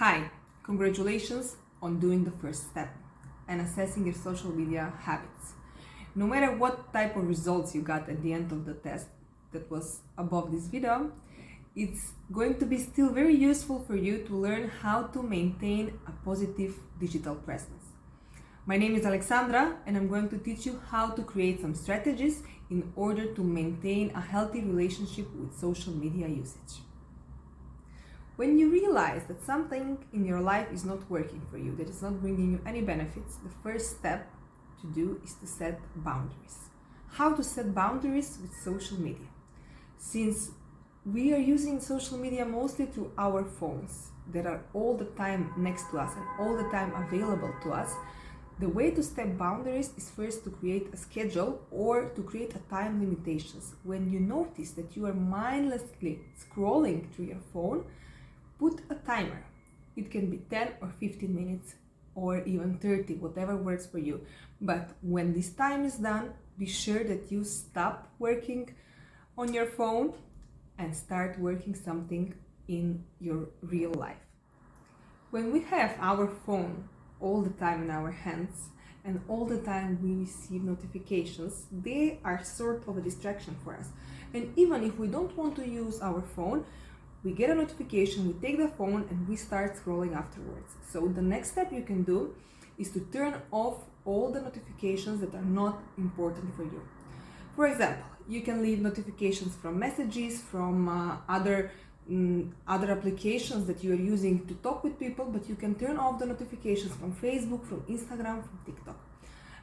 Hi, congratulations on doing the first step and assessing your social media habits. No matter what type of results you got at the end of the test that was above this video, it's going to be still very useful for you to learn how to maintain a positive digital presence. My name is Alexandra and I'm going to teach you how to create some strategies in order to maintain a healthy relationship with social media usage. When you realize that something in your life is not working for you, that is not bringing you any benefits, the first step to do is to set boundaries. How to set boundaries with social media? Since we are using social media mostly through our phones that are all the time next to us and all the time available to us, the way to set boundaries is first to create a schedule or to create a time limitations. When you notice that you are mindlessly scrolling through your phone, put a timer. It can be 10 or 15 minutes or even 30, whatever works for you. But when this time is done, be sure that you stop working on your phone and start working something in your real life. When we have our phone all the time in our hands and all the time we receive notifications, they are sort of a distraction for us. And even if we don't want to use our phone, we get a notification, we take the phone and we start scrolling afterwards. So the next step you can do is to turn off all the notifications that are not important for you. For example, you can leave notifications from messages, from other applications that you are using to talk with people, but you can turn off the notifications from Facebook, from Instagram, from TikTok.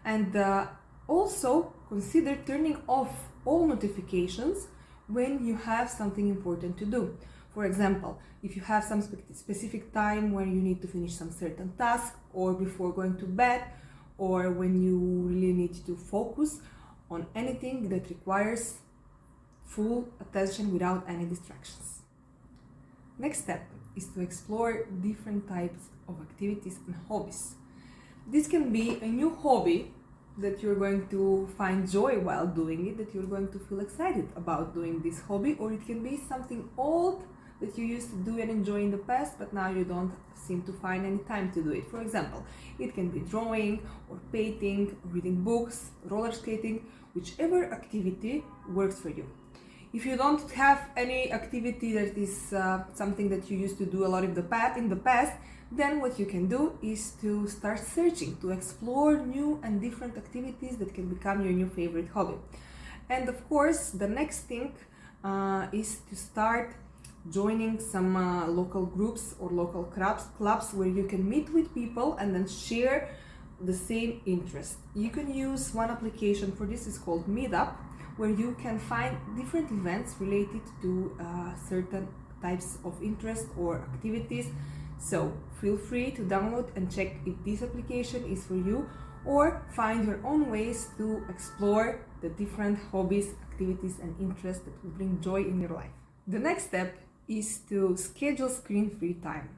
And also consider turning off all notifications when you have something important to do. For example, if you have some specific time when you need to finish some certain task, or before going to bed, or when you really need to focus on anything that requires full attention without any distractions. Next step is to explore different types of activities and hobbies. This can be a new hobby that you're going to find joy while doing it, that you're going to feel excited about doing this hobby, or it can be something old that you used to do and enjoy in the past, but now you don't seem to find any time to do it. For example, it can be drawing or painting, reading books, roller skating, whichever activity works for you. If you don't have any activity that is something that you used to do a lot in the past, then what you can do is to start searching, to explore new and different activities that can become your new favorite hobby. And of course, the next thing is to start joining some local groups or local clubs where you can meet with people and then share the same interest. You can use one application for this, is called Meetup, where you can find different events related to certain types of interest or activities. So feel free to download and check if this application is for you, or find your own ways to explore the different hobbies, activities and interests that will bring joy in your life. The next step is to schedule screen-free time.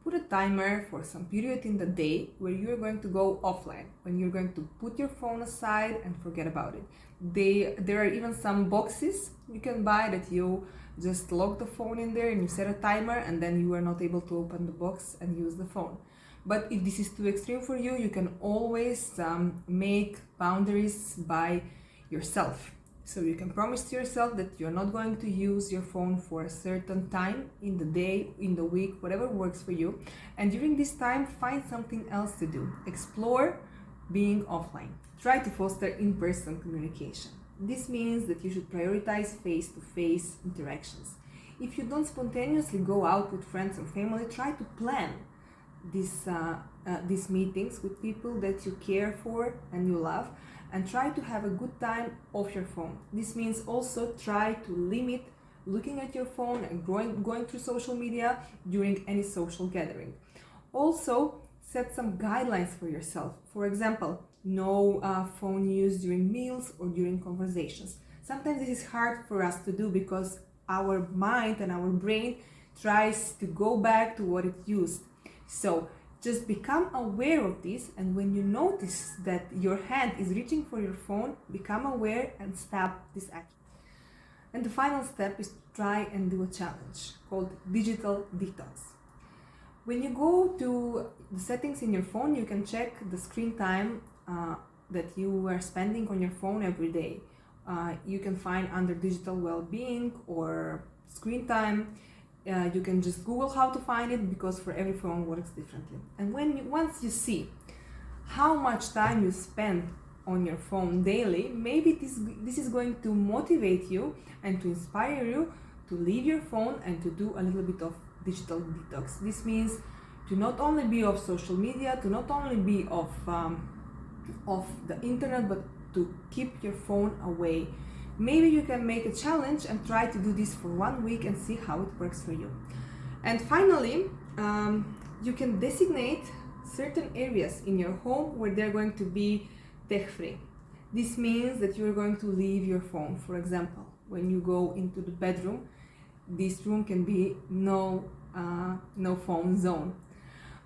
Put a timer for some period in the day where you're going to go offline, when you're going to put your phone aside and forget about it. There are even some boxes you can buy that you just lock the phone in there and you set a timer, and then you are not able to open the box and use the phone. But if this is too extreme for you, you can always make boundaries by yourself. So you can promise to yourself that you're not going to use your phone for a certain time in the day, in the week, whatever works for you. And during this time, find something else to do. Explore being offline. Try to foster in-person communication. This means that you should prioritize face-to-face interactions. If you don't spontaneously go out with friends or family, try to plan these meetings with people that you care for and you love, and try to have a good time off your phone. This means also try to limit looking at your phone and going through social media during any social gathering. Also, set some guidelines for yourself. For example, no phone use during meals or during conversations. Sometimes this is hard for us to do because our mind and our brain tries to go back to what it used. So just become aware of this, and when you notice that your hand is reaching for your phone, become aware and stop this action. And the final step is to try and do a challenge called digital detox. When you go to the settings in your phone, you can check the screen time that you are spending on your phone every day. You can find under digital well-being or screen time. You can just Google how to find it, because for every phone works differently. And once you see how much time you spend on your phone daily, maybe this is going to motivate you and to inspire you to leave your phone and to do a little bit of digital detox. This means to not only be off social media, to not only be off the internet, but to keep your phone away. Maybe you can make a challenge and try to do this for 1 week and see how it works for you. And finally, you can designate certain areas in your home where they're going to be tech-free. This means that you're going to leave your phone. For example, when you go into the bedroom, this room can be no phone zone.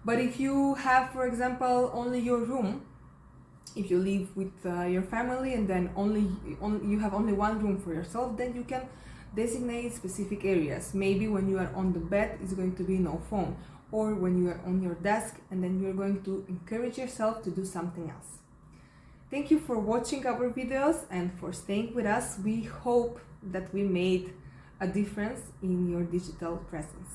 But if you have, for example, only your room, if you live with your family and then you have only one room for yourself, then you can designate specific areas. Maybe when you are on the bed, it's going to be no phone, or when you are on your desk, and then you're going to encourage yourself to do something else. Thank you for watching our videos and for staying with us. We hope that we made a difference in your digital presence.